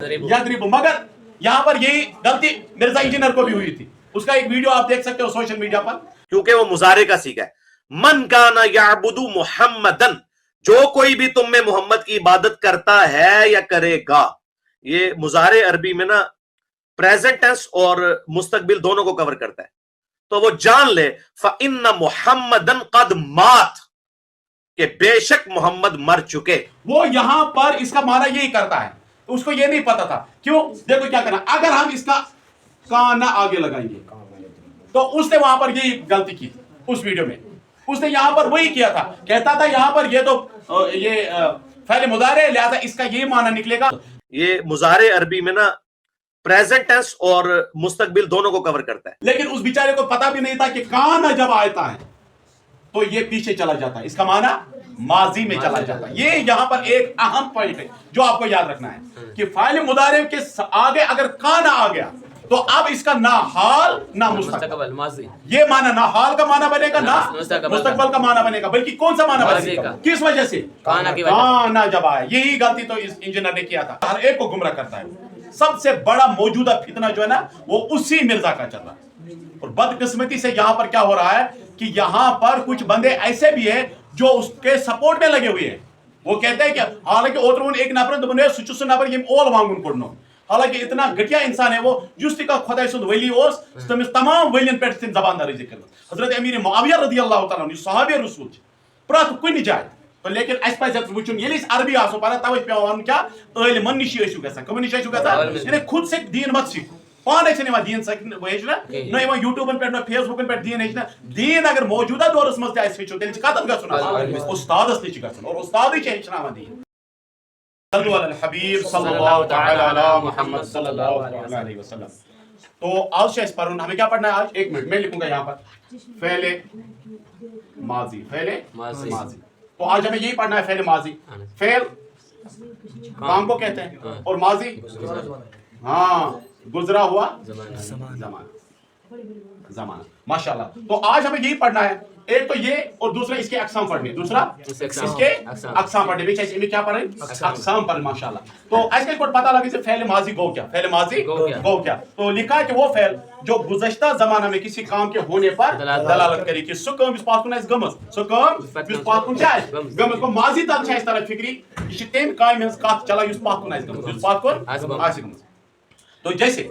यद्रिबु, मगर यहाँ पर यही गलती मिर्जा इंजीनियर को भी हुई थी। उसका एक वीडियो आप देख सकते हो सोशल मीडिया पर, क्योंकि वो मुजारे का सीखा है। मन काना याबुदु मुहम्मदन, जो कोई भी तुम में मोहम्मद की इबादत करता है या करेगा। ये मुजारे अरबी में ना प्रेजेंट टेंस और मुस्तकबिल दोनों को कवर करता है। तो वो जान ले फ़इन्न मुहम्मदन कद मात, कि बेशक मोहम्मद मर चुके। वो यहां पर इसका माना यही करता है, तो उसको ये नहीं पता था। क्यों? देखो क्या करना, अगर हम इसका काना आगे लगाएंगे तो उसने वहां पर यही गलती की थी। उस वीडियो में उसने यहां पर वही किया था, कहता था यहां पर ये तो ये फ़इल मुज़ारे, लिहाजा इसका ये माना निकलेगा। ये मुजारे अरबी में ना प्रेजेंट टेंस और मुस्तकबिल दोनों को कवर करता है। लेकिन उस बेचारे को पता भी नहीं था कि काना जब आता है तो ये पीछे चला जाता है, इसका माना माजी में चला जाता है। ये यहाँ पर एक अहम पॉइंट है जो आपको याद रखना है कि फ़ाइल मुदारे के आगे अगर काना आ गया तो अब इसका ना हाल ना मुस्तकबल, माजी, ये माना ना हाल का माना बनेगा ना मुस्तकबल का माना बनेगा, बल्कि कौन सा माना बनेगा? किस वजह से? काना जब आए। यही गलती तो इस इंजीनियर ने किया था। हर एक को गुमराह करता है। सबसे बड़ा मौजूदा फितना जो है ना वो उसी मिर्जा का चल रहा है। और बदकिस्मती से यहाँ पर क्या हो रहा है कि यहाँ पर कुछ बंदे ऐसे भी हैं जो उसके सपोर्ट में लगे हुए हैं। वो कहते हैं कि हालांकि ओतरून एक नफर दोपन सुचुस नफर यम ओल वांगुन कोड़नो, हालांकि इतना घटिया इंसान है वो जुस का खुदा सुंद वली ओस तमिस तमाम वलियन पे जबान दर्ज कर। हजरत अमीर मुआविया रदियल्लाहु तआला अन्हु सहाबी रसूल प्रत कुन जाय। तो लेकिन अस पज वुचुन ये अरबी आसो पता तवे पे वन क्या इल्मन निश आसु गसा, कम निश आसु गसा, यानी खुद से दीन मत सीखो। पाने से नहीं दीन सक हेचना न इवन यूट्यूबन पे न फेसबुकन पे दीन हेचना। दीन अगर मौजूदा दौरस मज आस हेचो तेल कतन गसुन उस्तादस निश गसुन और उस्ताद ही हेचना दीन। सल्लल्लाहु अलैहि हबीब सल्लल्लाहु तआला अला मुहम्मद सल्लल्लाहु अलैहि वसल्लम। तो आज से पढ़ना हमें क्या पढ़ना है आज? एक मिनट मैं लिखूंगा यहाँ पर फ़ेले माजी, फ़ेले माजी। तो आज हमें यही पढ़ना है फ़ेल माजी। फ़ेल काम को कहते हैं और माजी हाँ गुजरा हुआ ज़माना। माशाल्लाह। तो आज हमें यही पढ़ना है, एक तो ये और दूसरा इसके अक़साम पढ़ने, दूसरा इसके अक़साम पढ़ने। बीच में क्या पढ़े? अक़साम पढ़। माशाल्लाह। तो आजकल को पता लगे से फ़ेल माजी गो क्या, फ़ेल माजी गो क्या। तो लिखा है कि वो फ़ेल जो गुज़श्ता ज़माना में किसी काम के होने पर दलालत करे कि सो काम इस पास कुन गमस, सो काम इस पास कुन क्या गमस को माजी तक है इस तरह फिक्री ये तेम काम में काफ चला इस पास कुन गमस, इस पास कुन गमस। तो जैसे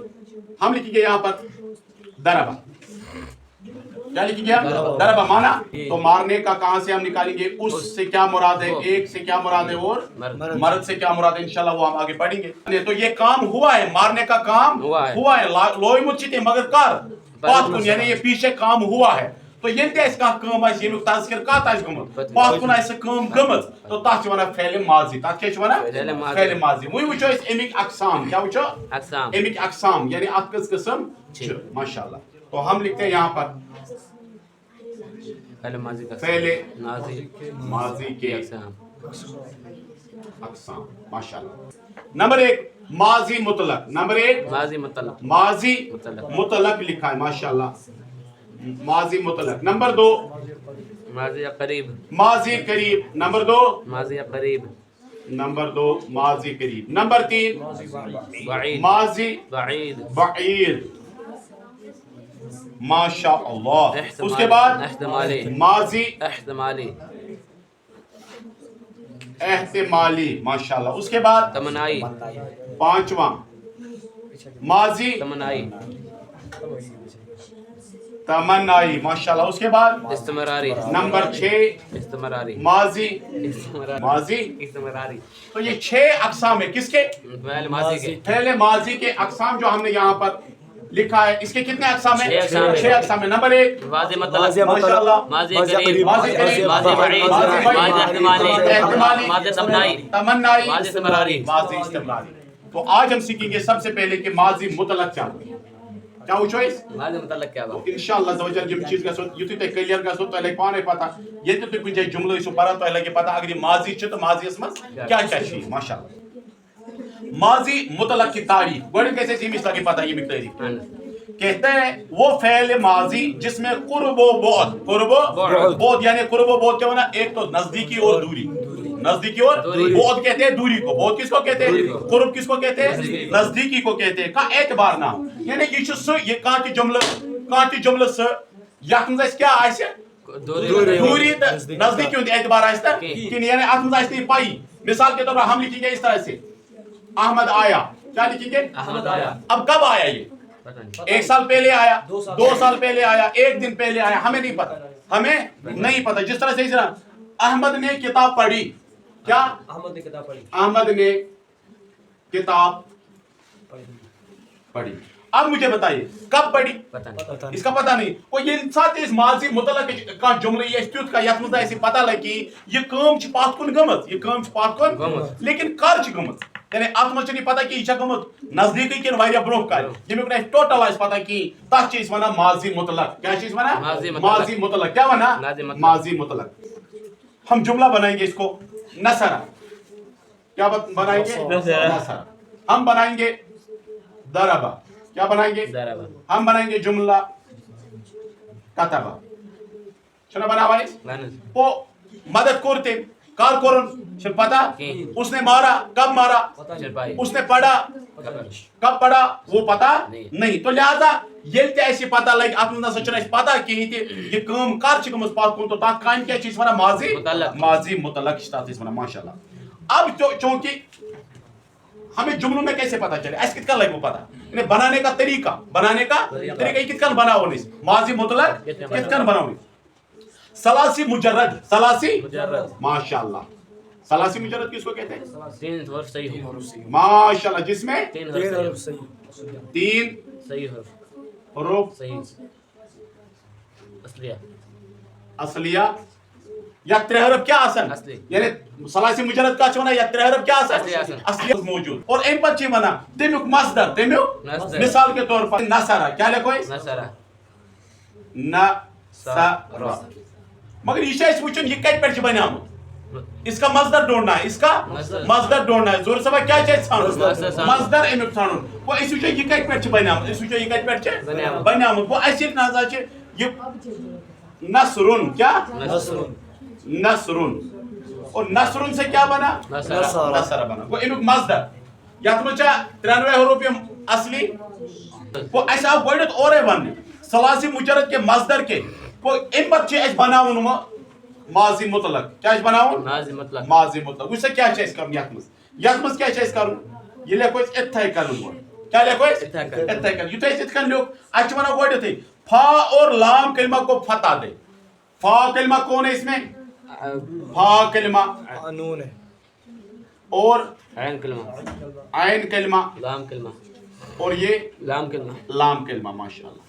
हम लिखेंगे यहाँ पर दरबा, क्या लिखेंगे? दरबा माना। तो मारने का कहां से हम निकालेंगे? उस से क्या मुराद है, एक से क्या मुराद है और मर्द से क्या मुराद है, इंशाल्लाह वो हम आगे पढ़ेंगे। तो ये काम हुआ है, मारने का काम हुआ है। लोई मुचिते मगर कर बात कुन, यानी ये पीछे काम हुआ है। तो ये इसका काम है ये तस्कर का ताज गमत बात कुन ऐसे काम गमत तो ताज वना फ़ेल माजी, ताज क्या वना फ़ेल माजी। वही वचो इस एमिक अक़साम, क्या वचो अक़साम, एमिक अक़साम यानी अत किस्म। माशाल्लाह। तो हम लिखते हैं यहाँ पर फ़ेल माजी के अक़साम। माशाल्लाह। नंबर एक माजी मुतलक, नंबर एक माजी मुतलक लिखा है। माशाल्लाह माजी मुतलक। नंबर दो माजी करीब, माजी करीब। नंबर दो माजी करीब, नंबर दो माजी करीब। नंबर तीन माजी बईद। माशा अल्लाह। उसके बाद माजी एहतिमाली। माशाल्लाह। उसके बाद पांचवा माजी तमन्नाई। माशाल्लाह। उसके बाद नंबर 6 माजी इस्तिमरारी। तो ये 6 अक़साम है किसके? फ़ेल माजी के अक़साम जो हमने यहाँ पर लिखा है। इसके कितने अक़साम है? 6 अक़साम है। नंबर 1 माशाल्लाह तमन्नाई माजी इस्तिमरारी। तो आज हम सीखेंगे सबसे पहले कि माजी मुतलक क्या होता है। क्या वो चॉइस माजी मुतलक क्या हो? इंशाअल्लाह ज़वजल ये चीज का युति ते क्लियर का तो लगे पाने पता ये तो कुछ जुमलो इसो पर तो लगे पता अगर माजी छ तो माजी इसमें क्या क्या चीज। माशाल्लाह। माजी मुतलक की तारीफ बड़े कैसे सीमित लगे पता ये तारीफ कहते हैं वो फ़ेल माजी जिसमें कुर्बो बहुत यानी कुर्बो बहुत क्या होना? एक तो नजदीकी और दूरी, नजदीकी और बहुत कहते हैं दूरी को, बहुत किसको कहते हैं, कुर्ब किसको कहते हैं, नजदीकी को कहते हैं, का एतबार ना हो। यानी ये कांति जुमल स यथ मज क्या आसे दूरी नजदीकी हुंद एतबार आस ना कि यानी अत मज आस पाई। मिसाल के तौर पर हम लिखेंगे इस तरह से, अहमद आया, क्या लिखेंगे, अहमद आया। अब कब आया ये, 1 साल पहले आया, 2 साल पहले आया, 1 दिन पहले आया, हमें नहीं पता। जिस तरह से अहमद ने किताब पढ़ी, क्या अहमद ने किताब पढ़ी। अब मुझे बताइए कब पढ़ी, इसका पता नहीं। और ये साथ इस माजी मुतलक का जुमला ये त्युत का यथ मज ऐसे पता लगे ये काम छ पात कुन गमत, ये काम छ पात कुन, लेकिन कर छ गमत। यानी अत मज नहीं पता कि यह गमत नजदीक किन वारिया ब्रोह कर, यमुक न टोटल आस पता कि तथ छ इस वनान माजी मुतलक। क्या छ इस वनान, माजी मुतलक। क्या वना, माजी मुतलक। हम जुमला बनाएंगे इसको नसरा, क्या बनाएंगे, नसरा। हम बनाएंगे दरबा, क्या बनाएंगे, हम बनाएंगे जुमला कतबा। शना बनावा वो मदद करते कार कोरन पता, उसने मारा कब मारा, उसने पढ़ा कब पढ़ा, वो पता नहीं। तो लिहाजा ये ऐसी पता लगे अत मज पता कहीं ये काम कर पात कुन, तो तथ काम क्या माजी मुतलक माशाल्लाह। अब चूंकि हमें जुमलों में कैसे पता चले, ऐसे कितना लगे वो पता, इन्हें बनाने का तरीका कितना बनाओ माजी मुतलक कितना बनाओ। सलासी मुजर्रद माशाल्लाह। सलासी मुजर्रद किसको कहते हैं, 3 हर्फ सही हो माशाल्लाह, जिसमें 3 हर्फ सही हुरूफ सही असलिया या 3 हरफ क्या आसन, यानी सलासी मुजर्रद का वना या 3 हरफ क्या आसन, असली मौजूद। और इन पर वना तमिक मसदर, तमिक मिसाल के तौर पर नसरा, क्या लिखो, नसरा। मगर यह वुचन यह कत पे बनियामत, इसका मसदर ढूंढना है, इसका मसदर ढूंढना है। जोर सबा क्या मसदर अमुक ठान वो वो यह कत पे बनियामत, यह कत पे बनियामत। वो ये नसरुन, क्या नसरुन, और नसरुन से क्या बना, नसरा बना। वो अमुक मसदर यथ मज 93 हुरूफ असली, वो ऐसा गोड और वन सलासी मुजर्रद के मसदर के वो इन पर बनावन माजी मुतलक, क्या बनावन माजी मुतलक। उससे क्या कर यथ मज क्या कर ये लेखो इत्थै कर, क्या लेखो इत्थै कर, युत इतन लिख अच्छ वन गोडे फा और लाम कलमा को फता दे। फा कलमा कौन है इसमें, फा कलमा नून है, और आयन कलमा और ये लाम कलमा माशाल्लाह।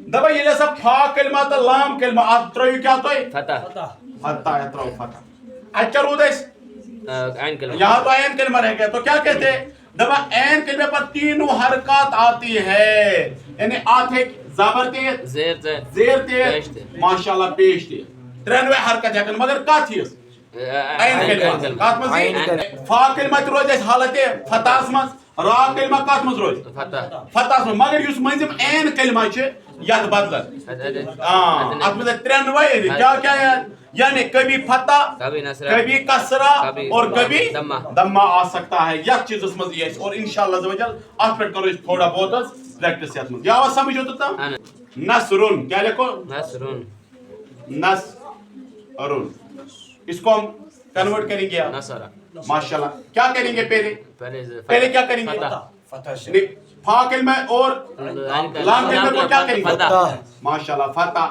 दबा ये सब फा कलमा तो लाम कलमा आप त्रयो क्या तो फता त्रयो फता अच्छा रूदेस यहाँ तो आयन कलमा रह गया। तो क्या कहते हैं, दबा ऐन कलमे पर 3 हरकत आती है, यानी आथे ज़बर ते ज़ेर ते माशाल्लाह पेश ते 93 हरकत है, मगर का थी ऐन कलमा कात मज फा कलमा रोज हालत फतास मज, रा कलमा कात मज रोज फतास मज, मगर युस मंजिम ऐन कलमा छ यद बदल हां अत मज 93 क्या है, यानी कभी फता कभी कसरा और कभी दम्मा आ सकता है। यह चीज मज ये, और इंशाअल्लाह ज़वजल अत पे करो थोड़ा बहुत प्रैक्टिस यत मज। या समझ होता नसरुन, क्या लिखो नसरुन, इसको हम कन्वर्ट करेंगे माशाल्लाह। क्या करेंगे, पहले क्या करेंगे, फा कलमा और लाम कलमा को क्या करेंगे माशाल्लाह, फता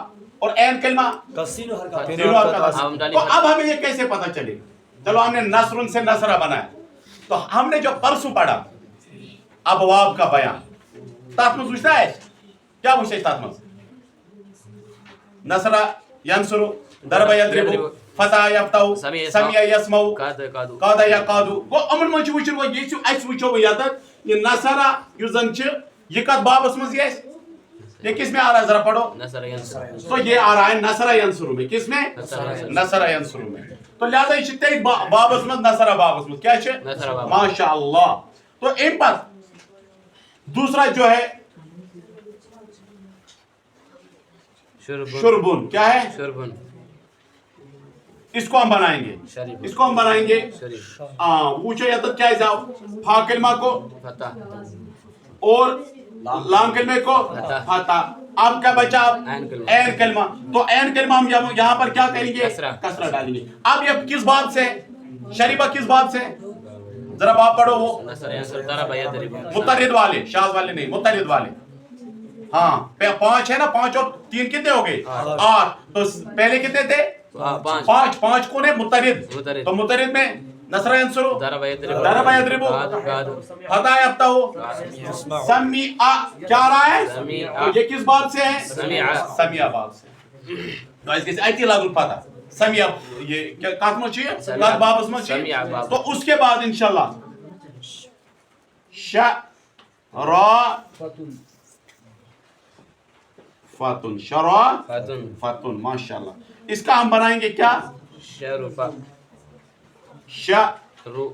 और ऐन कलमा तीनों हरकत। तो अब हमें ये कैसे पता चले, चलो हमने नसरुन से नसरा बनाया, तो हमने जो परसों पढ़ा अबवाब का बयान, तथ मज वुचता है क्या वुचे तथ मज, नसरा यंसुरु, दरबा यद्रिबु, फता यफ्ताउ, समिया यस्माउ, कादा यकादु। वो अमन मज वुचन वो ये अस वुचो याद ये नसरा युजन छ ये कत बाबस मज ये, ये किस में आ रहा है, जरा पढ़ो। तो ये आ रहा है नसरा यंसुरु में, किस में, नसरा यंसुरु में। तो लिहाजा ये बाबस मज नसरा बाबस मज क्या है माशाअल्लाह। तो इन पर दूसरा जो है शुरबुन, क्या है, इसको हम बनाएंगे, शरीफ इसको हम बनाएंगे शरीफ वुचो यतत क्या है फा कलमा को फतह और लाम कलमे को फता। अब क्या बचा ऐन कलमा, तो ऐन कलमा हम यहाँ पर क्या करेंगे कसरा डालेंगे। अब ये किस बात से शरीफा किस बात से जरा बाप पढ़ो वो मुतरिद वाले शाज वाले नहीं मुतरिद वाले। हाँ 5 है ना, 5 और 3 कितने हो गए 8, तो पहले कितने थे 5 कौन है मुतरिद, तो मुतरिद में नसरा यंसुरु दरबा यदरिबु फता यफ्तहु समीआ क्या आ रहा है, तो ये किस बात से है समीआ बात से। तो इसके आयती लागू फता समीआ ये क्या काटना चाहिए काट बाबस में चाहिए। तो उसके बाद इंशाल्लाह शरा फातुन शरा फातुन माशाल्लाह। इसका हम बनाएंगे क्या शरूफा शरू,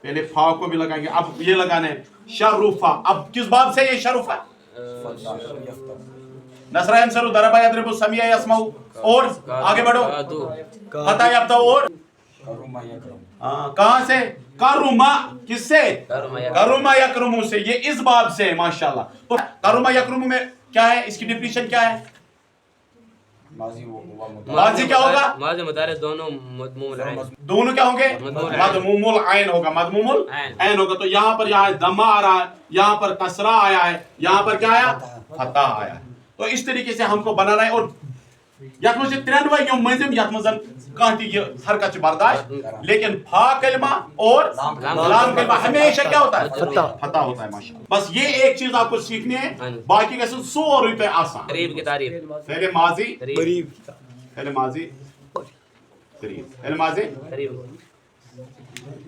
पहले फा को भी लगाएंगे, अब ये लगाने शरूफा। अब किस बात से ये शरूफा नसरा यंसुरु दरबा यदरिबु समीआ यस्माउ, और आगे बढ़ो फता यफ्तहु और कहां से करुमा, किससे करुमा यकरुमु से, ये इस बाब से है माशाल्लाह। तो करुमा यकरुमु में क्या है, इसकी डिफिनीशन क्या है, माजी क्या होगा माजी मुतारिद दोनों मदमूमुल ऐन, दोनों क्या होंगे मदमूमुल ऐन होगा, मदमूमुल ऐन होगा। तो यहाँ पर यहाँ दम्मा आ रहा है, यहाँ पर कसरा आया है, यहाँ पर क्या आया फता आया है। तो इस तरीके से हमको बनाना है। और यथ मज 93 यम मंजिम यथ मज कहां ती हरकत बर्दाश्त, लेकिन फा कलमा और लाम कलमा हमेशा क्या होता है फता होता है माशाल्लाह। बस ये एक चीज आपको सीखनी है, बाकी का सोर रुपए आसान। करीब की तारीफ पहले माजी करीब पहले माजी करीब पहले माजी करीब।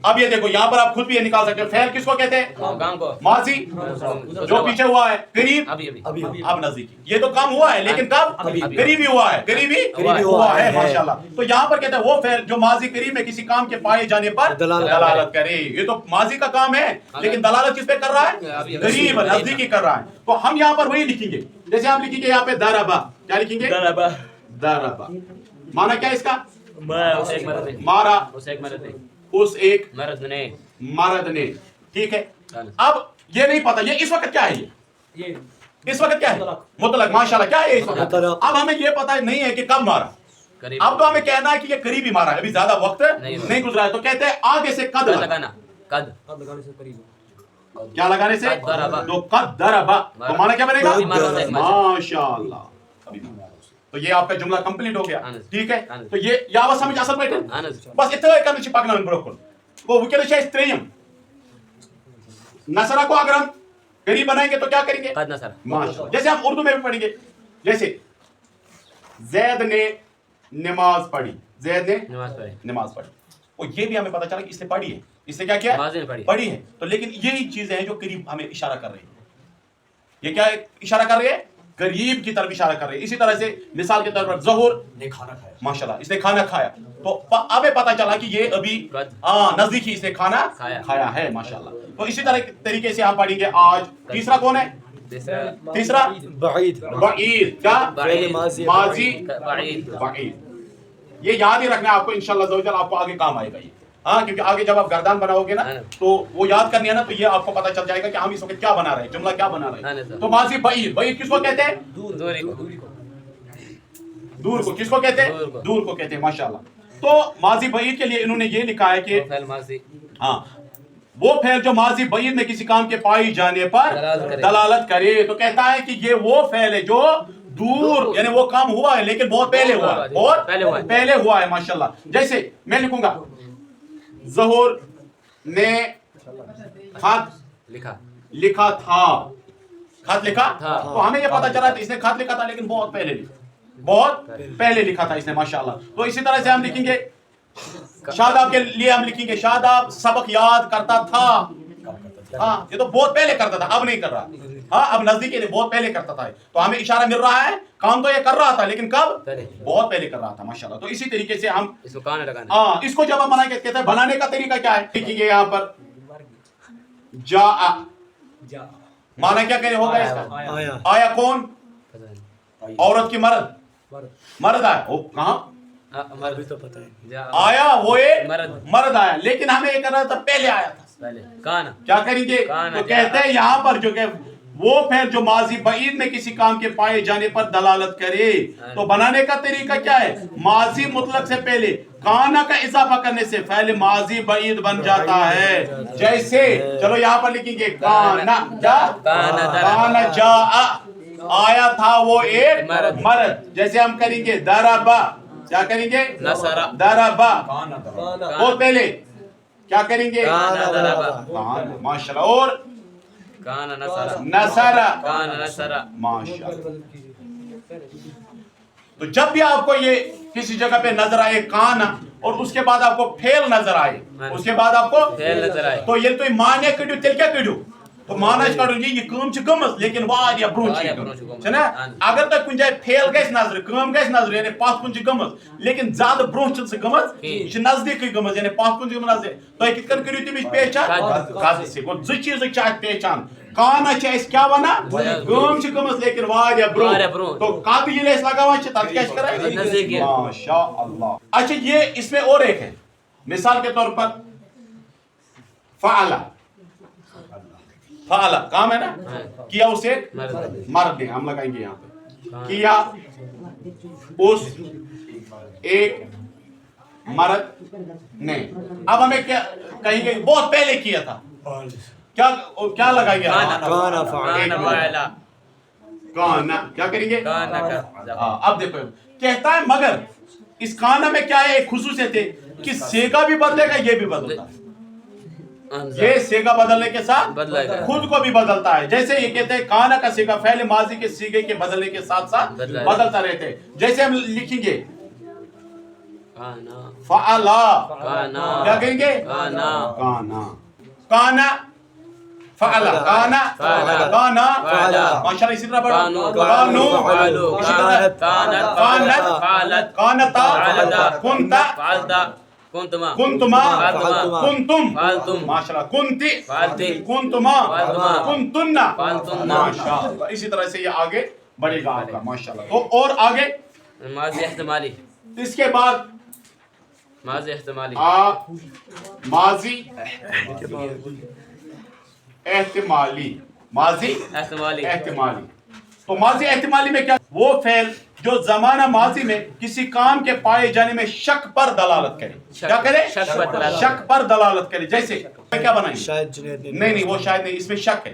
अब ये देखो यहाँ पर आप खुद भी ये निकाल सकते हो, फेल किसको कहते हैं काम को माजी जो पीछे हुआ है, करीब अभी अब नजदीकी। ये तो कम हुआ है लेकिन कब करीबी हुआ है, करीबी हुआ है माशाल्लाह। तो यहाँ पर कहते हैं वो फेल जो माजी करीब में किसी काम के पाए जाने पर दलालत करे। ये तो माजी का काम है लेकिन दलालत किस पे कर रहा है करीब नजदीकी कर रहा है। तो हम यहाँ पर वही लिखेंगे, जैसे हम लिखेंगे यहाँ पे दरबा, क्या लिखेंगे दरबा, माना क्या इसका मारा उस एक मर्द ने, ठीक है। अब ये नहीं पता ये इस वक्त क्या है, ये इस वक्त क्या है मुतलक माशाल्लाह क्या है इस वक्त। अब हमें ये पता नहीं है कि कब मारा, अब तो हमें कहना है कि ये करीबी मारा है, अभी ज्यादा वक्त नहीं गुजरा है। तो कहते हैं आगे से कद लगाना, कद लगाने से करीब, क्या लगाने से तो कद दरबा, तो माना क्या बनेगा माशाल्लाह। तो ये आपका जुमला कंप्लीट हो गया, ठीक है। तो ये यावत समझ असल बैठे बस इतना करने से पकना ब्रोकन वो वुकेल शेष त्रेयम नसरा को अगर हम करीब बनाएंगे तो क्या करेंगे माशाल्लाह। जैसे हम उर्दू में भी पढ़ेंगे, जैसे जैद ने नमाज पढ़ी, जैद ने नमाज पढ़ी, और ये भी हमें पता चला कि इसने पढ़ी है, इसने क्या किया पढ़ी है। तो लेकिन यही चीजें हैं जो करीब हमें इशारा कर रही है। ये क्या इशारा कर रही है करीब की तरफ इशारा कर रही है। इसी तरह से मिसाल के तौर पर ज़हुर ने खाना खाया माशाल्लाह, इसने खाना खाया, तो अब पता चला कि ये अभी नजदीकी इसने खाना खाया है माशाल्लाह। तो इसी तरह तरीके से हम पढ़ेंगे आज। तीसरा कौन है तीसरा बईद, बईद क्या माजी बईद। ये याद ही रखना है आपको, इंशाल्लाह ज़वजल आपको आगे काम आएगा ये। हाँ, क्योंकि आगे जब आप गर्दान बनाओगे ना तो वो याद करनी है ना, तो ये आपको पता चल जाएगा कि हम इस वक्त क्या बना रहे हैं, जुमला क्या बना रहे हैं। तो माजी बईद, बईद किसको कहते हैं दूर को, किसको कहते हैं दूर को कहते हैं माशाल्लाह। तो माजी बईद के लिए इन्होंने ये लिखा है कि हाँ वो फेल जो माजी बईद में किसी काम के पाई जाने पर दलालत करे। तो कहता है कि ये वो फेल है जो दूर यानी वो काम हुआ है लेकिन बहुत पहले हुआ है, बहुत पहले हुआ है माशाल्लाह। जैसे मैं लिखूंगा ज़हुर ने खत लिखा था, खत लिखा तो हमें ये पता चला इसने खत लिखा था लेकिन बहुत पहले लिखा था इसने माशाल्लाह। तो इसी तरह से हम लिखेंगे शादाब के लिए हम लिखेंगे शादाब सबक याद करता था। हाँ, ये तो बहुत पहले करता था, अब नहीं कर रहा। हाँ, अब नजदीकी नहीं, बहुत पहले करता था। तो हमें इशारा मिल रहा है काम तो ये कर रहा था लेकिन कब बहुत पहले कर रहा था माशाल्लाह। तो इसी तरीके से हम हाँ इसको जब हम बनाएंगे कहते हैं बनाने का तरीका क्या है, लिखिए यहाँ पर जा माना क्या कहने होगा इसका आया कौन औरत की मर्द आया, वो कहाँ مرد تو پتہ ہے جا آیا وہ ایک مرد مرد آیا، لیکن ہمیں یہ کرنا تھا پہلے آیا تھا، پہلے کانا کیا کریں گے؟ کانا تو کہتے ہیں یہاں پر جو کہ وہ پھر جو ماضی بعید میں کسی کام کے پائے جانے پر دلالت کرے، تو بنانے کا طریقہ کیا ہے؟ ماضی مطلق سے پہلے کانا کا اضافہ کرنے سے فعل ماضی بعید بن جاتا ہے۔ جیسے چلو یہاں پر لکھیں گے کانا جا، کانا جا آیا تھا وہ ایک مرد، جیسے ہم کریں گے دربا، کیا کریں گے؟ نصرہ دربا، اور پہلے کیا کریں گے؟ کانا دربا کانا، ماشاءاللہ، اور کانا نصرہ نصرہ، کانا نصرہ ماشاءاللہ۔ تو جب بھی آپ کو یہ کسی جگہ پہ نظر آئے کانا اور اس کے بعد آپ کو پھیل نظر آئے، اس کے بعد آپ کو پھیل نظر آئے، تو یہ تو مانے کڑیو تیل کیا کڑیو تو مانا کڑو یہ کام چھ گمز لیکن واریاہ برونچ چھنا اگر تو کن جائے پھیل گیس نظر کام گیس نظر یعنی پاس کن چھ گمز لیکن زیادہ برونچ چھ گمز یہ چھ نزدیکی گمز یعنی پاس کن چھ گمز نزدیک تو کت کن کڑیو تمش پہچان قد سے گو زٕ چیز چھ اتھ پہچان کانا چھ اس کیا ونا کام چھ گمز لیکن واریاہ برونچ تو قد ییٚلہِ أسۍ لگاوان چھ تتھ کیا چھ کران ماشاء اللہ۔ اچھا یہ اس میں اور ایک ہے، مثال کے طور پر فعلا، فعلا کام ہے نا، کیا اسے مرد نے، ہم لگائیں گے یہاں پہ کیا اس ایک مرد نے۔ اب ہمیں کیا کہیں گے بہت پہلے کیا تھا، کیا لگائیں گے؟ کانا فعلا کانا، کیا کریں گے؟ کانا کا اب دیکھو کہتا ہے مگر اس کانا میں کیا ہے ایک خصوصیت ہے کہ سیگا بھی بدلے گا یہ بھی بدلتا ہے، یہ سیگا بدلنے کے ساتھ خود کو بھی بدلتا ہے۔ جیسے یہ کہتے ہیں کانا کا سیگا فعل ماضی کے سیگے کے بدلنے کے ساتھ ساتھ بدلتا رہتے ہیں۔ جیسے ہم لکھیں گے فعلا، کیا کہیں گے؟ کانا، کانا فعلا، کانا کانا ماشاءاللہ، اسی طرح پڑھو کانو، کانت، کانتا، کنتا، کنتما کنتما، فالتما، کنتم، فالتم، ماشاءاللہ، کنتی، فالتی، کنتما، فالتما، کنتنا، فالتنا، ماشاءاللہ۔ اسی طرح سے یہ آگے بڑھے گا آپ کا ماشاءاللہ۔ تو اور آگے ماضی احتمالی، اس کے بعد ماضی احتمالی، ماضی احتمالی، ماضی احتمالی، احتمالی۔ تو ماضی احتمالی میں کیا؟ وہ فعل جو زمانہ ماضی میں کسی کام کے پائے جانے میں شک پر دلالت کرے، کیا کرے؟ شک پر دلالت کرے۔ جیسے کیا بنائیں؟ شاید جنید نے نہیں وہ شاید نہیں، اس میں شک ہے۔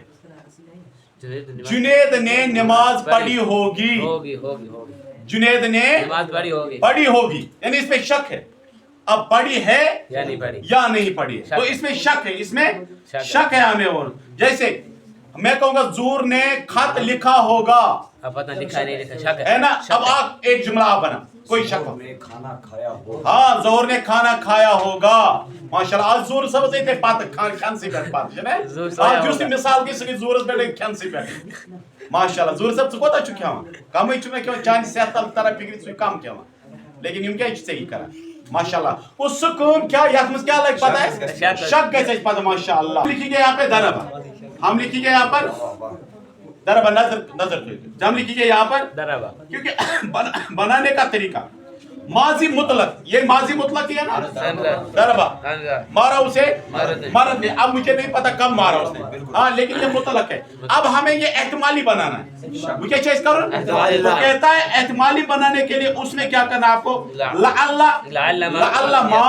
جنید نے نماز پڑھی ہوگی، ہوگی ہوگی ہوگی، جنید نے نماز پڑھی ہوگی پڑھی ہوگی، یعنی اس میں شک ہے، اب پڑھی ہے یا نہیں پڑھی، یا نہیں پڑھی ہے، تو اس میں شک ہے، اس میں شک ہے ہمیں۔ اور جیسے میں کہوں گا زور نے خط لکھا ہوگا، اب پتہ لکھا نہیں لکھا، شک ہے نا، اب آپ ایک جملہ آپ بنا کوئی شک ہو، کھانا کھایا ہوگا، ہاں زور نے کھانا کھایا ہوگا، ماشاءاللہ آج زور سب سے تے پات کھان سی بیٹھ پات ہے نا، آج جو سی مثال کی سکی زور بیٹھ کھان سی بیٹھ ماشاءاللہ زور سب کوتا چھ کھاوا کم چھ میں کیوں چان صحت طرف فکر سو کم کھاوا لیکن یم کیا صحیح کرا ماشاءاللہ اس سکون کیا یت مس کیا لگ پتہ ہے شک گژھِ پتہ ماشاءاللہ۔ لکھیں گے یہاں پہ دربا، ہم لکھیں گے یہاں پر دربا، نظر ہم لکھیں گے یہاں پر دربا، کیونکہ بنانے کا طریقہ ماضی مطلق، یہ ماضی مطلق ہی ہے نا، دربا مارا اسے مرد نے، اب مجھے نہیں پتا کب مارا اس نے، ہاں لیکن یہ مطلق ہے۔ اب ہمیں یہ احتمالی بنانا ہے، وہ کیا چیز کرو؟ وہ کہتا ہے احتمالی بنانے کے لیے اس میں کیا کرنا آپ کو؟ لعل ما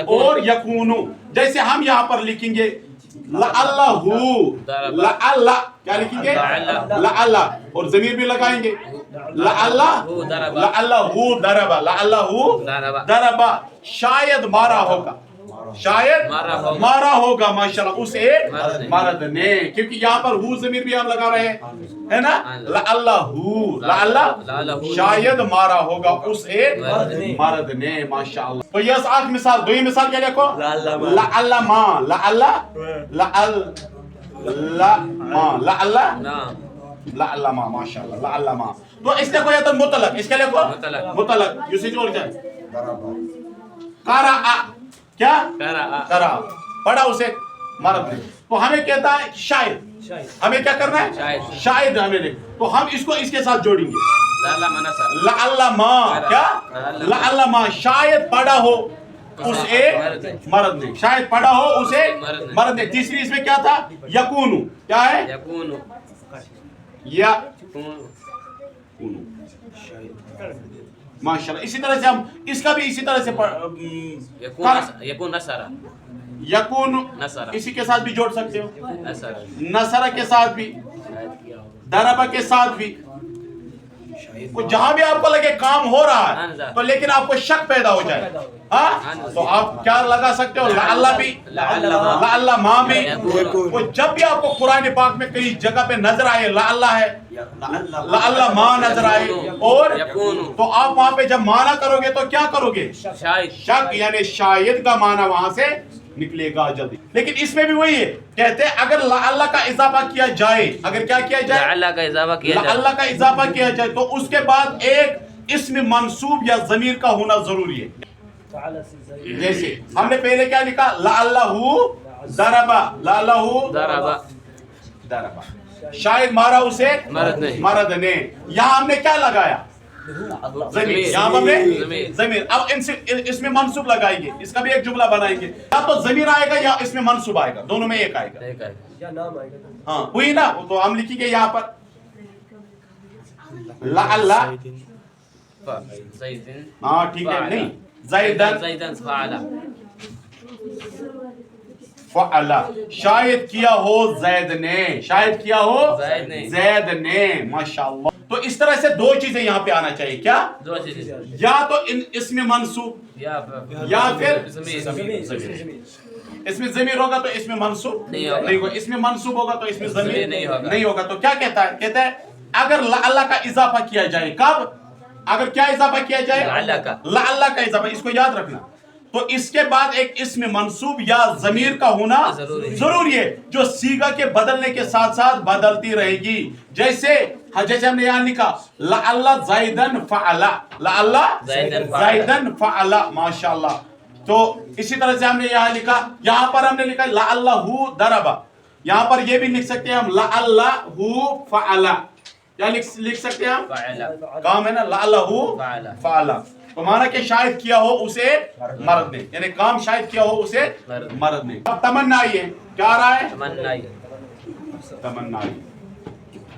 اور یکونو۔ جیسے ہم یہاں پر لکھیں گے لعلہ، لعل کیا لکھیں گے؟ لعل، اور ضمیر بھی لگائیں گے لعلہ، لعلہ ضربا، لعلہ ضربا، شاید مارا ہوگا، شاید مارا ہوگا ماشاءاللہ اس ایک مرد نے، کیونکہ یہاں پر ہو ضمیر بھی ہم لگا رہے ہیں ہے نا، لعلہ شاید مارا ہوگا اس ایک مرد نے ماشاءاللہ۔ تو یہ آخر مثال، دوئی مثال کیا لکھو؟ لعل ما، لعل لعل ما ماشاءاللہ، لعل ما۔ تو اس نے کوئی تو مطلق، اس کے لئے کو مطلق یوسی جو جائے قرأ، کیا؟ قرأ، پڑھا اسے مرد نے۔ تو ہمیں کہتا ہے شاید، ہمیں کیا کرنا ہے؟ شاید ہمیں دیکھ، تو ہم اس کو اس کے ساتھ جوڑیں گے، لعل ما، کیا؟ لعل ما، شاید پڑا ہو اس ایک مرد نے، شاید پڑا ہو اس ایک مرد نے۔ تیسری اس میں کیا تھا؟ یکونو، کیا ہے؟ یا ماشاءاللہ۔ اسی طرح سے ہم اس کا بھی اسی طرح سے يكون نصر یکون اسی کے ساتھ بھی جوڑ سکتے ہو، نصر کے ساتھ بھی، دربہ کے ساتھ بھی، جہاں بھی آپ کو لگے کام ہو رہا ہے تو لیکن آپ کو شک پیدا ہو جائے، ہاں تو آپ کیا لگا سکتے ہو؟ لعل بھی، لعل ما بھی۔ جب بھی آپ کو قرآن پاک میں کئی جگہ پہ نظر آئے لعل ہے، لعل ما نظر آئے، اور تو آپ وہاں پہ جب معنی کرو گے تو کیا کرو گے؟ شک، یعنی شاید کا معنی وہاں سے نکلے گا جلدی۔ لیکن اس میں بھی وہی ہے، کہتے ہیں اگر لعل کا اضافہ کیا جائے، اگر کیا کیا جائے؟ لعل کا اضافہ کیا جائے، لعل کا اضافہ کیا جائے تو اس کے بعد ایک اسم منصوب یا ضمیر کا ہونا ضروری ہے۔ جیسے ہم نے پہلے کیا لکھا؟ لعلہ ضربہ، لعلہ ضربہ، شاید مارا اسے مرد نے۔ یہاں ہم نے کیا لگایا؟ ضمیر، یہاں ہم نے ضمیر۔ اب اس میں منصوب لگائیں گے، اس کا بھی ایک جملہ بنائیں گے، یا تو ضمیر آئے گا یا اس میں منصوب آئے گا، دونوں میں ایک آئے گا، ہاں وہی نا۔ تو ہم لکھیں گے یہاں پر لعل، ہاں ٹھیک ہے، نہیں زیدن فعل، شاید کیا ہو زید نے، شاید کیا ہو زید نے، ماشاءاللہ۔ تو اس طرح سے دو چیزیں یہاں پہ آنا چاہیے، کیا؟ یا تو اس میں منصوب یا پھر اس میں ضمیر ہوگا تو اس میں منصوب نہیں ہوگا، اس میں منصوب ہوگا تو اس میں ضمیر نہیں ہوگا۔ تو کیا کہتا ہے؟ کہتا ہے اگر لعل کا اضافہ کیا جائے، کب؟ اگر کیا اضافہ کیا جائے؟ لعل کا اضافہ، اس کو یاد رکھنا۔ تو اس کے بعد ایک اسم منصوب یا ضمیر کا ہونا ضروری ہے، جو صیغہ کے بدلنے کے ساتھ ساتھ بدلتی رہے گی۔ جیسے ہم نے یہاں لکھا لعل زیدن فعل، لعل زیدن فعل، ماشاءاللہ۔ تو اسی طرح سے ہم نے یہاں لکھا، یہاں پر ہم نے لکھا لعلہ ضرب، یہاں پر یہ بھی لکھ سکتے ہیں ہم لعلہ فعل، کیا لکھ سکتے ہیں ہم؟ کام ہے نا لعلہ فعل، تو مانا کہ شاید کیا ہو اسے مرد نے، یعنی کام شاید کیا ہو اسے مرد نے۔ اب تمنائی ہے، کیا آ رہا ہے؟ تمنائی۔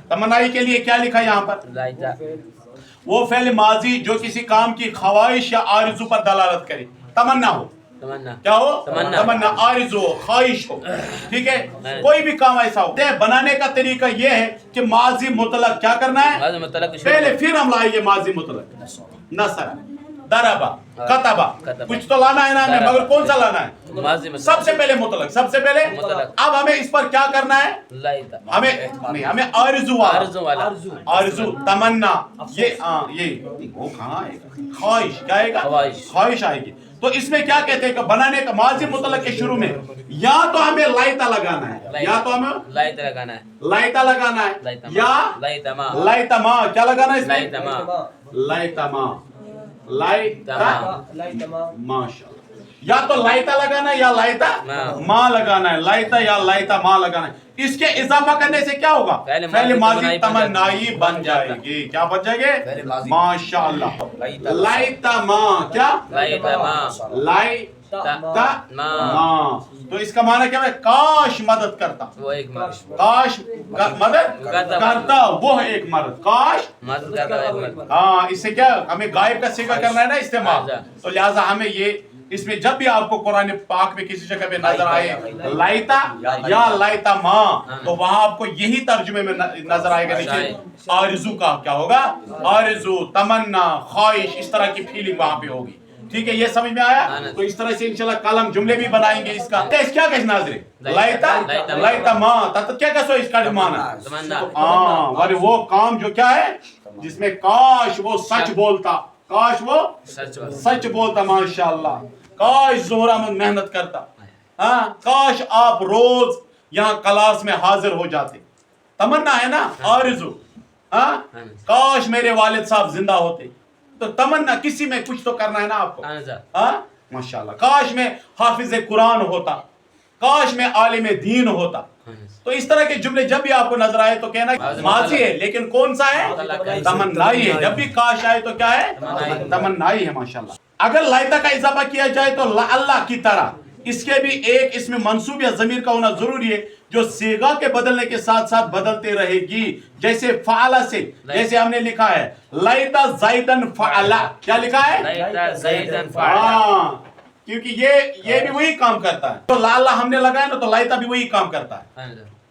تمنائی کے لیے کیا لکھا یہاں پر؟ وہ فعل ماضی جو کسی کام کی خواہش یا آرزو پر دلالت کرے، تمنا ہو، کیا ہو؟ تمنا، آرزو ہو، خواہش ہو، ٹھیک ہے؟ کوئی بھی کام ایسا ہو۔ بنانے کا طریقہ یہ ہے کہ ماضی مطلق کیا کرنا ہے؟ پہلے پھر ہم لائیں گے ماضی مطلق، نصر، ضربہ، کتبہ، کچھ تو لانا ہے نا ہمیں، مگر کون سا لانا ہے؟ سب سے پہلے مطلق، سب سے پہلے۔ اب ہمیں اس پر کیا کرنا ہے؟ ہمیں آرزو والا، آرزو، تمنا، یہ وہ کہاں آئے گا؟ خواہش، کیا آئے گا؟ خواہش آئے گی۔ تو اس میں کیا کہتے ہیں کہ بنانے کا ماضی مطلق کے شروع میں یا تو ہمیں لائتا لگانا ہے، یا تو ہمیں لائتا لگانا ہے، یا لائتما، کیا لگانا ہے اس میں؟ لائتما، لائتا، ماشاءاللہ۔ یا تو لائتا لگانا ہے یا لائتا ما لگانا ہے، لائتا یا لائتا ما لگانا ہے۔ اس کے اضافہ کرنے سے کیا ہوگا؟ فعل ماضی تمنائی بن جائے گی، کیا بن جائے گے؟ ماشاءاللہ۔ لائتا ما، کیا؟ لائتا ما، تو اس کا معنی کیا ہے؟ کاش مدد کرتا، کاش مدد کرتا وہ ایک مرد، کاش مدد کرتا۔ ہاں، اس سے کیا ہمیں غائب کا صیغہ کرنا ہے نا استعمال، تو لہٰذا ہمیں یہ اس میں جب بھی آپ کو قرآن پاک میں کسی جگہ پہ نظر آئے لائتا یا لائتا ما، تو وہاں آپ کو یہی ترجمے میں نظر آئے گا، نیچے آرزو کا کیا ہوگا؟ آرزو، تمنا، خواہش، اس طرح کی فیلنگ وہاں پہ ہوگی، ٹھیک ہے؟ یہ سمجھ میں آیا؟ تو اس طرح سے انشاءاللہ کلام جملے بھی بنائیں گے اس کا۔ اس کیا کہنا ناظرین؟ لائتا، لائتا ما، تو کیا کہو اس کا معنی؟ ہاں، وہ کام جو کیا ہے جس میں کاش وہ سچ بولتا، کاش وہ سچ بولتا، ماشاءاللہ۔ کاش زہر احمد محنت کرتا، ہاں، کاش آپ روز یہاں کلاس میں حاضر ہو جاتے، تمنا ہے نا، آرزو، ہاں، کاش میرے والد صاحب زندہ ہوتے، تو تمنا کسی میں کچھ تو کرنا ہے نا آپ کو، ہاں، ماشاءاللہ۔ کاش میں حافظ قرآن ہوتا، काश में आलिम दीन होता। तो इस तरह के जुमले जब भी आपको नजर आए तो कहना माजी है, लेकिन कौन सा है? तमन्नाई है। जब भी काश आए तो क्या है? तमन्नाई है। माशाल्लाह। अगर लाइता का इजाफा किया जाए तो अल्लाह की तरह, इसके भी एक इसमें मंसूब या जमीर का होना जरूरी है, जो सीगा के बदलने के साथ साथ बदलते रहेगी। जैसे फाला से, जैसे हमने लिखा है लाइता ज़ैदन फाला, क्या लिखा है? लाइता ज़ैदन फाला। हाँ, क्योंकि ये भी वही काम करता है। तो लाला हमने लगाया ना, तो लाइता भी वही काम करता है।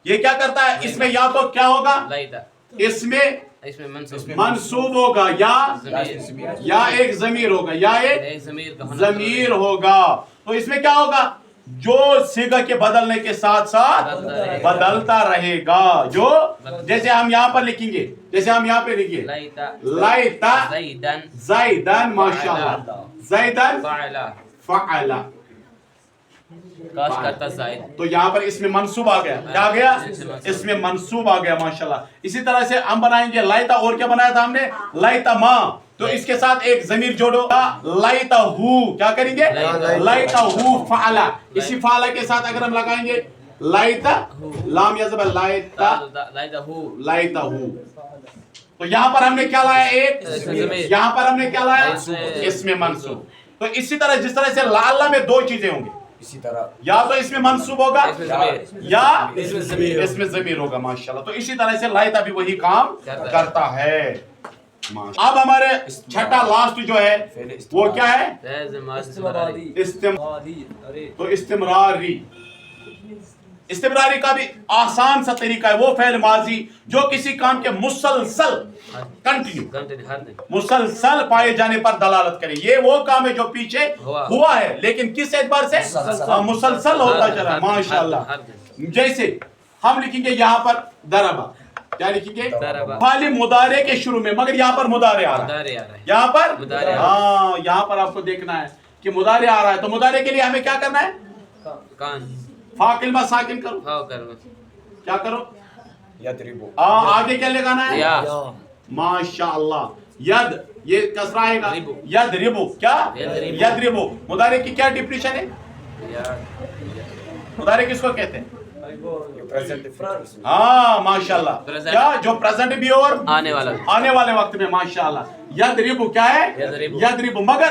ये क्या करता है? इसमें या तो क्या होगा? लाइता। इसमें इसमें मंसूब होगा या एक जमीर होगा या एक जमीर होगा। तो इसमें क्या होगा? जो सिगा के बदलने के साथ साथ बदलता रहेगा। जो जैसे हम यहाँ पर लिखेंगे, जैसे हम यहाँ पे लिखिए लाइता ज़ैदन, माशाअल्लाह, ज़ैदन फ़अला, काश करता ज़ैद। तो यहाँ पर इसमें मंसूब आ गया। क्या आ गया? इसमें मंसूब आ गया। माशाल्लाह। इसी तरह से हम बनाएंगे लाइता, और क्या बनाया था हमने? लाइता माँ, तो इसके साथ एक जमीर जोड़ो, लाइता हु, क्या करेंगे? लाइता हु फ़अला। इसी फ़अला के साथ अगर हम लगाएंगे लाइता, लाम या ज़बर, लाइता हु, तो यहाँ पर हमने क्या लाया? एक। यहाँ पर हमने क्या लाया? इसमें मंसूब। तो इसी तरह जिस तरह से लाला में दो चीजें होंगी, इसी तरह या तो इसमें मंसूब होगा या इसमें जमीर होगा। माशाल्लाह। तो इसी तरह से लाइता भी वही काम करता है। अब हमारे छठा लास्ट जो है वो क्या है? तो इस्तिमरारी का भी आसान सा तरीका है। वो फेल माजी जो किसी काम के मुसलसल कंटिन्यू मुसलसल पाए जाने पर दलालत करे। ये वो काम है जो पीछे हुआ है, लेकिन किस एतबार से? मुसलसल होता चला। माशाल्लाह। जैसे हम लिखेंगे यहाँ पर दरबा, क्या लिखेंगे? फाली मुदारे के शुरू में, मगर यहाँ पर मुदारे आ रहा है। यहाँ पर हाँ, यहाँ पर आपको देखना है कि मुदारे आ रहा है। तो मुदारे के लिए हमें क्या करना है? फाकिल में साकिन करो। क्या करो? यदरिबु। आगे क्या लगाना है? माशाअल्लाह। यद, ये कसरा आएगा। यदरिबु, क्या? यदरिबु। मुदारे की क्या डिफिनेशन है? मुदारे किसको कहते हैं? हाँ, माशाल्लाह। क्या? जो प्रेजेंट भी और आने वाले वक्त में। माशाल्लाह। यदरिबु क्या है? यदरिबु। मगर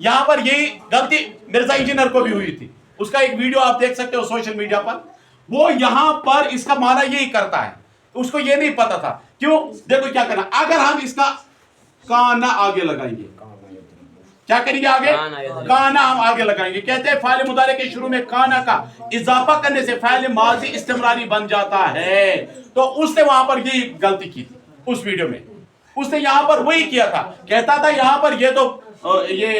यहाँ पर यही गलती मिर्जा इंजीनियर को भी हुई थी। उसका एक वीडियो आप देख सकते हो सोशल मीडिया पर। वो यहाँ पर इसका माना यही करता है, उसको ये नहीं पता था। क्यों? देखो क्या करना, अगर हम इसका काना आगे लगाएंगे, क्या करेंगे? आगे काना हम आगे लगाएंगे। कहते हैं फाइल मुदारे के शुरू में काना का इजाफा करने से फाइल माजी इस्तिमरारी बन जाता है। तो उसने वहां पर यही गलती की थी। उस वीडियो में उसने यहाँ पर वही किया था। कहता था यहाँ पर ये तो ये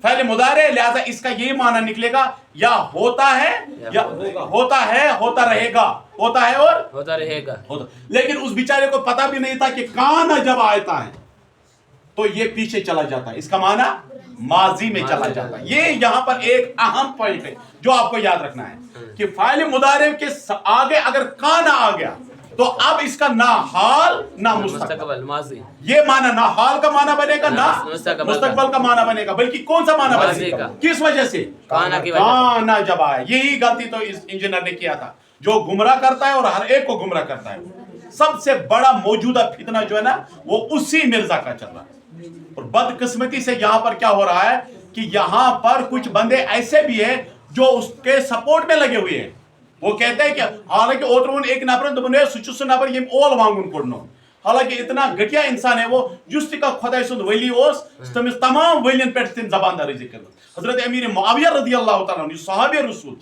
फाइल मुदारे, लिहाजा इसका यही माना निकलेगा या होता है या होता रहेगा। लेकिन उस बेचारे को पता भी नहीं था कि काना जब आता है तो ये पीछे चला जाता है, इसका माना माजी में चला जाता है। ये यहाँ पर एक अहम पॉइंट है जो आपको याद रखना है कि फाइल मुदारे के आगे अगर काना आ गया तो अब इसका ना हाल ना मुस्तकबल माजी, ये माना ना हाल का माना बनेगा ना मुस्तकबल का माना बनेगा, बल्कि कौन सा माना बनेगा? किस वजह से? काना जब आया। यही गलती तो इस इंजीनियर ने किया था, जो गुमराह करता है और हर एक को गुमराह करता है। सबसे बड़ा मौजूदा फितना जो है ना वो उसी मिर्जा का चल रहा है। और बदकिस्मती से यहाँ पर क्या हो रहा है कि यहाँ पर कुछ बंदे ऐसे भी हैं जो उसके सपोर्ट में लगे हुए हैं। वो कहते हैं कि हालांकि ओतरून एक नफर दुबने सुचुस नफर ये ओल वांगुन कोडनो, हालांकि इतना घटिया इंसान है वो जुस्ती का खुदाई सुन वली ओस तमिस तमाम वलियन पे तिन जबानदारी जिक्र। हजरत अमीर मुआविया रदियल्लाहु ताला अन्हु सहाबे रसूल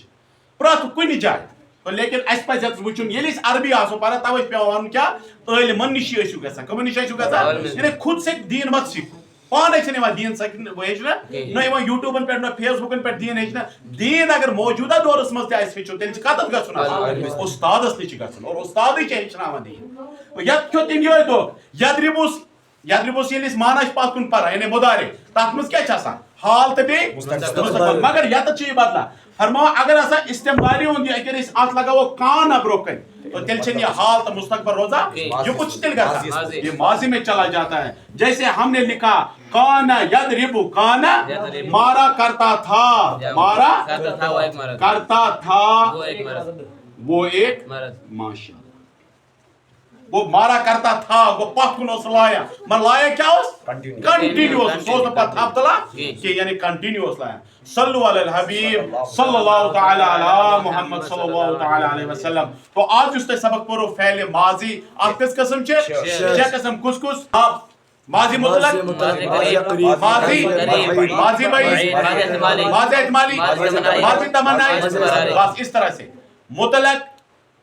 प्रत कुन जाय। तो लेकिन अस पज वुचुन ये अरबी आसो पर तवे पेवान क्या इल्मन निश आसु गसा, कम निश आसु गसा, यानी खुद से दीन मत सीखो। पान दीन हेचना ना यूट्यूबन पे ना फेसबुकन पे दीन हेचना। दीन अगर मौजूदा दौरस मज हेचो तेल कतन गुन उस्तादस निश गुन और उस्ताद हेचना दीन। यत क्यों तम ये दो यदरिबुस ये माना पकुन पर यानी मुदारे तथ मज क्या हाल तो बे मुस्तकबल। मगर यत बदला फरमा अगर असा इस्तेमाली अत लगावो कान ब्रोकन तो तेल छन ये हाल तो मुस्तकबिल रोजा ये कुछ तिल करता ये माजी में चला जाता है जैसे हमने लिखा काना यदरिबु काना मारा करता था मारा करता था वो एक मर्द करता था वो एक मर्द वो एक मर्द माशा वो मारा करता था वो पख्तुन उस लाया मन लाया क्या उस Continue. कंटिन्यूअस सोच पर था तला कि यानी कंटिन्यूअस लाया सल्लु अलल हबीब सल्लल्लाहु तआला अला मुहम्मद सल्लल्लाहु तआला अलैहि वसल्लम तो आज उसते सबक परो फेल माजी आप किस किस्म छे छे किस्म कुछ आप माजी मुतलक माजी माजी भाई माजी इतमाली माजी तमन्नाई बस इस तरह से मुतलक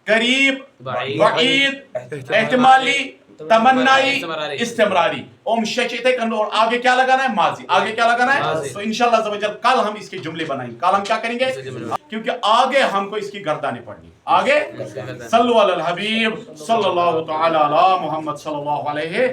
करीब वईद एहतिमाली तमन्नाई इस्तिमरारी ओम शचीते और आगे क्या लगाना है माजी आगे क्या लगाना है तो इंशाल्लाह ज़वजल कल हम इसके जुमले बनाएंगे कल हम क्या करेंगे क्योंकि आगे हमको इसकी गर्दानें पढ़नी आगे सल्लु अलल हबीब सल्लल्लाहु तआला अला मुहम्मद सल्लल्लाहु अलैहि